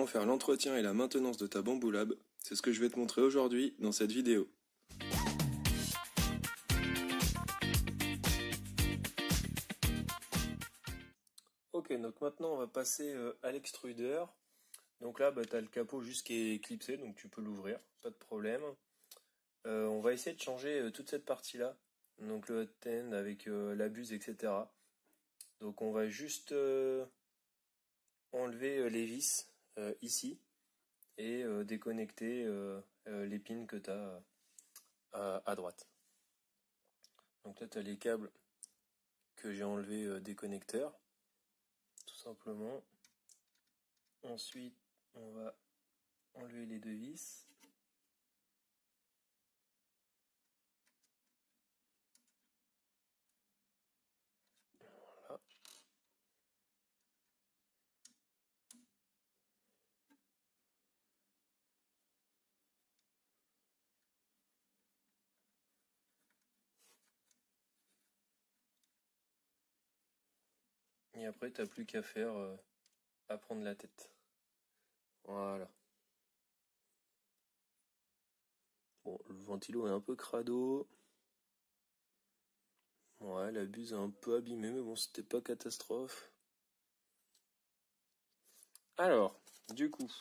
faire l'entretien et la maintenance de ta Bamboo Lab, c'est ce que je vais te montrer aujourd'hui dans cette vidéo. Ok, donc maintenant on va passer à l'extrudeur. Donc là, tu as le capot juste qui est clipsé, donc tu peux l'ouvrir, pas de problème. On va essayer de changer toute cette partie-là, donc le hot end avec la buse, etc. Donc on va juste enlever les vis ici et déconnecter les pins que tu as à droite. Donc là, tu as les câbles que j'ai enlevés des connecteurs, tout simplement. Ensuite, on va enlever les deux vis. Voilà. Et après, tu n'as plus qu'à faire à prendre la tête. Voilà. Bon, le ventilo est un peu crado. Ouais, la buse est un peu abîmée, mais bon, c'était pas catastrophe. Alors, du coup,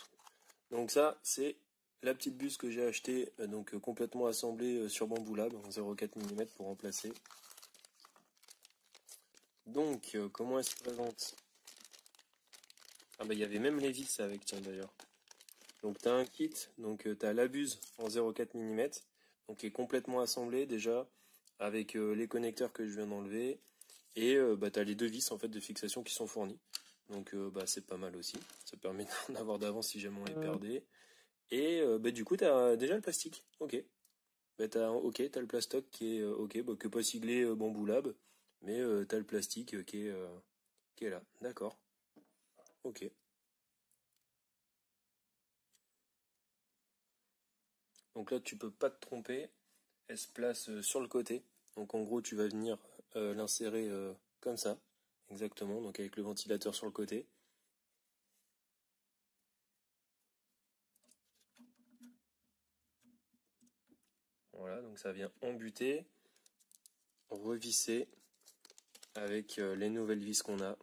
donc ça, c'est la petite buse que j'ai achetée, donc complètement assemblée sur Bamboo Lab en 0,4 mm pour remplacer. Donc, comment elle se présente? Ah bah il y avait même les vis avec, tiens d'ailleurs. Donc tu as un kit, donc tu as la buse en 0,4 mm, donc qui est complètement assemblé déjà, avec les connecteurs que je viens d'enlever, et tu as les deux vis en fait de fixation qui sont fournies. Donc c'est pas mal aussi, ça permet d'en avoir d'avance si jamais on les perdait. Et du coup tu as déjà le plastique, ok. T'as le plastoc qui est ok, que pas siglé Bamboo Lab, mais tu as le plastique qui est là, d'accord. Ok. Donc là, tu peux pas te tromper. Elle se place sur le côté. Donc en gros, tu vas venir l'insérer comme ça. Exactement, donc avec le ventilateur sur le côté. Voilà, donc ça vient embuter, revisser avec les nouvelles vis qu'on a.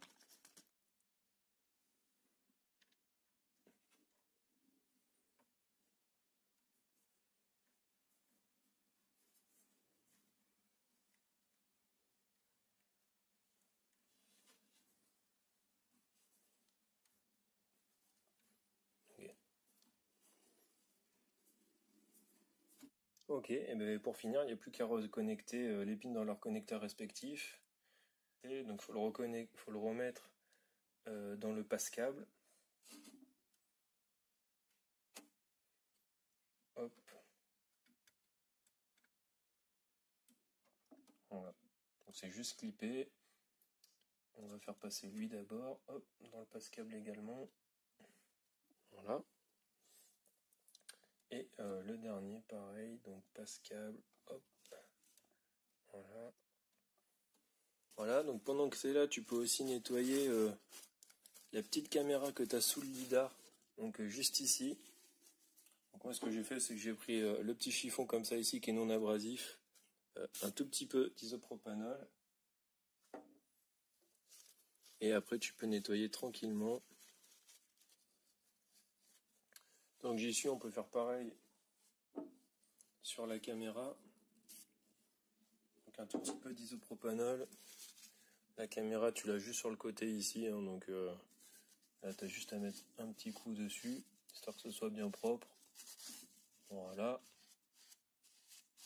Ok, et bien pour finir, il n'y a plus qu'à reconnecter les pins dans leurs connecteurs respectifs. Et donc faut le remettre dans le passe-câble. Hop. Voilà. Donc c'est juste clipper. On va faire passer lui d'abord. Hop, dans le passe-câble également. Voilà. Et le dernier, pareil, donc passe-câble, hop, voilà. Voilà, donc pendant que c'est là, tu peux aussi nettoyer la petite caméra que tu as sous le lidar, donc juste ici. Donc moi, ce que j'ai fait, c'est que j'ai pris le petit chiffon comme ça ici, qui est non abrasif, un tout petit peu d'isopropanol. Et après, tu peux nettoyer tranquillement. Donc j'y suis, on peut faire pareil sur la caméra. Donc un tout petit peu d'isopropanol. La caméra, tu l'as juste sur le côté ici, hein, donc là, tu as juste à mettre un petit coup dessus, histoire que ce soit bien propre. Voilà.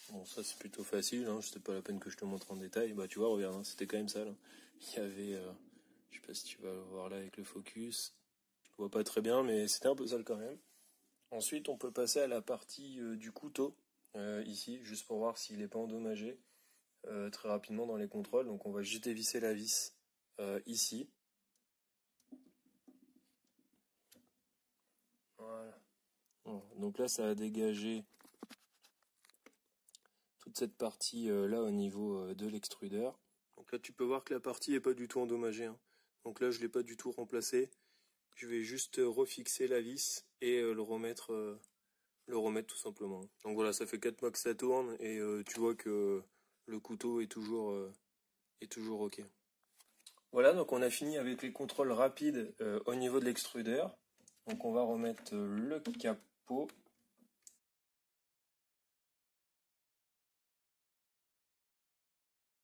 Bon, ça c'est plutôt facile, hein, c'était pas la peine que je te montre en détail. Bah tu vois, regarde, hein, c'était quand même ça. Là. Il y avait, je sais pas si tu vas le voir là avec le focus. Je vois pas très bien, mais c'était un peu sale quand même. Ensuite, on peut passer à la partie du couteau, ici, juste pour voir s'il n'est pas endommagé. Très rapidement dans les contrôles, donc on va juste dévisser la vis ici. Voilà. Bon, donc là, ça a dégagé toute cette partie là au niveau de l'extrudeur. Donc là, tu peux voir que la partie est pas du tout endommagée. Hein. Donc là, je l'ai pas du tout remplacé. je vais juste refixer la vis et le remettre tout simplement. Donc voilà, ça fait 4 mois que ça tourne et tu vois que le couteau est toujours ok. Voilà, donc on a fini avec les contrôles rapides au niveau de l'extrudeur. Donc on va remettre le capot.